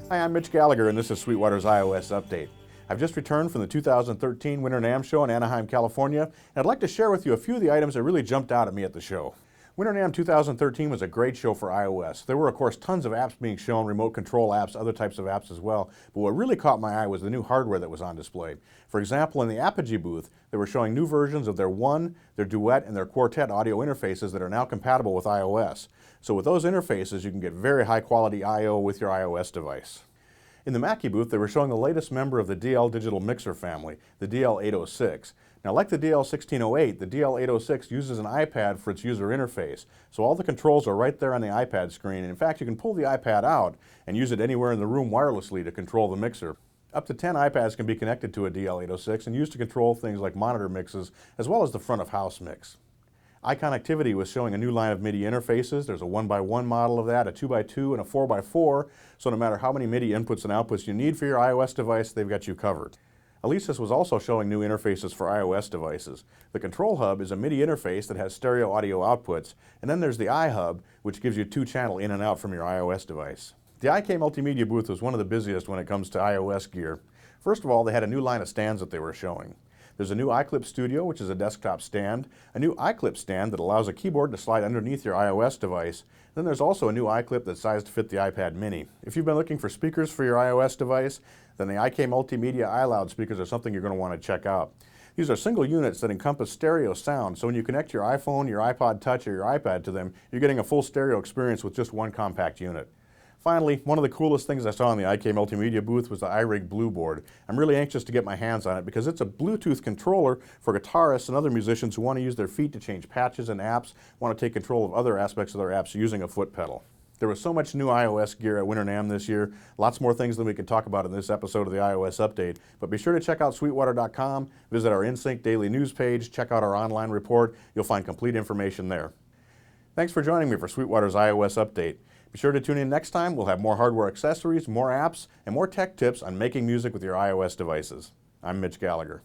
Hi, I'm Mitch Gallagher, and this is Sweetwater's iOS Update. I've just returned from the 2013 Winter NAMM show in Anaheim, California, and I'd like to share with you a few of the items that really jumped out at me at the show. Winter NAMM 2013 was a great show for iOS. There were, of course, tons of apps being shown, remote control apps, other types of apps as well, but what really caught my eye was the new hardware that was on display. For example, in the Apogee booth, they were showing new versions of their One, their Duet, and their Quartet audio interfaces that are now compatible with iOS. So with those interfaces, you can get very high-quality I/O with your iOS device. In the Mackie booth, they were showing the latest member of the DL digital mixer family, the DL806. Now, like the DL1608, the DL806 uses an iPad for its user interface, so all the controls are right there on the iPad screen, and in fact, you can pull the iPad out and use it anywhere in the room wirelessly to control the mixer. Up to 10 iPads can be connected to a DL806 and used to control things like monitor mixes, as well as the front-of-house mix. iConnectivity was showing a new line of Midi interfaces. There's a 1x1 model of that, a 2x2, and a 4x4, so no matter how many Midi inputs and outputs you need for your iOS device, they've got you covered. Alesis was also showing new interfaces for iOS devices. The Control Hub is a Midi interface that has stereo audio outputs, and then there's the iHub, which gives you 2-channel in and out from your iOS device. The IK Multimedia booth was one of the busiest when it comes to iOS gear. First of all, they had a new line of stands that they were showing. There's a new iClip Studio, which is a desktop stand, a new iClip stand that allows a keyboard to slide underneath your iOS device. Then there's also a new iClip that's sized to fit the iPad mini. If you've been looking for speakers for your iOS device, then the IK Multimedia iLoud speakers are something you're going to want to check out. These are single units that encompass stereo sound, so when you connect your iPhone, your iPod Touch, or your iPad to them, you're getting a full stereo experience with just one compact unit. Finally, one of the coolest things I saw in the IK Multimedia booth was the Irig Blueboard. I'm really anxious to get my hands on it because it's a Bluetooth controller for guitarists and other musicians who want to use their feet to change patches and apps, want to take control of other aspects of their apps using a foot pedal. There was so much new iOS gear at Winter NAMM this year, lots more things than we could talk about in this episode of the iOS Update, but be sure to check out Sweetwater.com, visit our InSync daily news page, check out our online report. You'll find complete information there. Thanks for joining me for Sweetwater's iOS Update. Be sure to tune in next time. We'll have more hardware accessories, more apps, and more tech tips on making music with your iOS devices. I'm Mitch Gallagher.